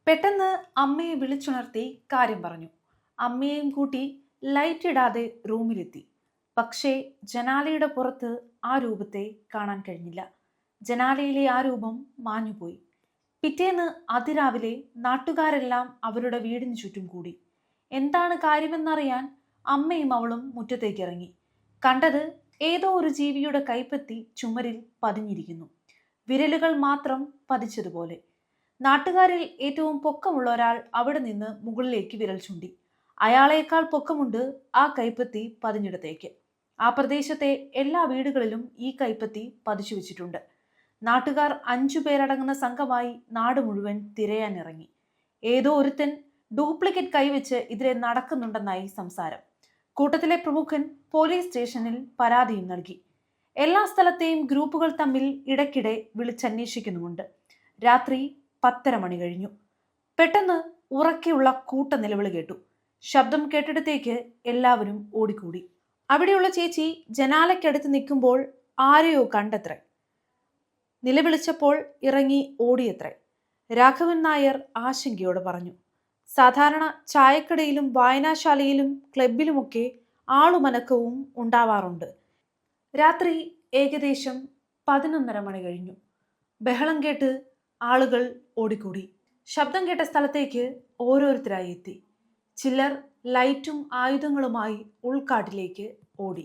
പെട്ടെന്ന് അമ്മയെ വിളിച്ചുണർത്തി കാര്യം പറഞ്ഞു. അമ്മയെയും കൂട്ടി ലൈറ്റ് ഇടാതെ റൂമിലെത്തി. പക്ഷേ ജനാലയുടെ പുറത്ത് ആ രൂപത്തെ കാണാൻ കഴിഞ്ഞില്ല. ജനാലയിലെ ആ രൂപം മാഞ്ഞുപോയി. പിറ്റേന്ന് അതിരാവിലെ നാട്ടുകാരെല്ലാം അവരുടെ വീടിന് ചുറ്റും കൂടി. എന്താണ് കാര്യമെന്നറിയാൻ അമ്മയും അവളും മുറ്റത്തേക്കിറങ്ങി. കണ്ടത് ഏതോ ഒരു ജീവിയുടെ കൈപ്പത്തി ചുമരിൽ പതിഞ്ഞിരിക്കുന്നു. വിരലുകൾ മാത്രം പതിച്ചതുപോലെ. നാട്ടുകാരിൽ ഏറ്റവും പൊക്കമുള്ള ഒരാൾ അവിടെ നിന്ന് മുകളിലേക്ക് വിരൽ ചൂണ്ടി. അയാളേക്കാൾ പൊക്കമുണ്ട് ആ കൈപ്പത്തി പതിഞ്ഞിടത്തേക്ക്. ആ പ്രദേശത്തെ എല്ലാ വീടുകളിലും ഈ കൈപ്പത്തി പതിച്ചു വെച്ചിട്ടുണ്ട്. നാട്ടുകാർ 5 പേരടങ്ങുന്ന സംഘമായി നാട് മുഴുവൻ തിരയാനിറങ്ങി. ഏതോ ഒരുത്തൻ ഡ്യൂപ്ലിക്കേറ്റ് കൈവച്ച് ഇതിലെ നടക്കുന്നുണ്ടെന്നായി സംസാരം. കൂട്ടത്തിലെ പ്രമുഖൻ പോലീസ് സ്റ്റേഷനിൽ പരാതിയും നൽകി. എല്ലാ സ്ഥലത്തെയും ഗ്രൂപ്പുകൾ തമ്മിൽ ഇടയ്ക്കിടെ വിളിച്ചന്വേഷിക്കുന്നുമുണ്ട്. രാത്രി 10:30 മണി കഴിഞ്ഞു. പെട്ടെന്ന് ഉറക്കെയുള്ള കൂട്ട നിലവിളി കേട്ടു. ശബ്ദം കേട്ടിടത്തേക്ക് എല്ലാവരും ഓടിക്കൂടി. അവിടെയുള്ള ചേച്ചി ജനാലയ്ക്കടുത്ത് നിൽക്കുമ്പോൾ ആരെയോ കണ്ടത്രേ. നിലവിളിച്ചപ്പോൾ ഇറങ്ങി ഓടിയത്രേ. രാഘവൻ നായർ ആശങ്കയോടെ പറഞ്ഞു. സാധാരണ ചായക്കടയിലും വായനാശാലയിലും ക്ലബിലുമൊക്കെ ആളുമനക്കവും ഉണ്ടാവാറുണ്ട്. രാത്രി ഏകദേശം 11:30 മണി കഴിഞ്ഞു. ബഹളം കേട്ട് ആളുകൾ ഓടിക്കൂടി. ശബ്ദം കേട്ട സ്ഥലത്തേക്ക് ഓരോരുത്തരായി എത്തി. ചിലർ ലൈറ്റും ആയുധങ്ങളുമായി ഉൾക്കാട്ടിലേക്ക് ഓടി.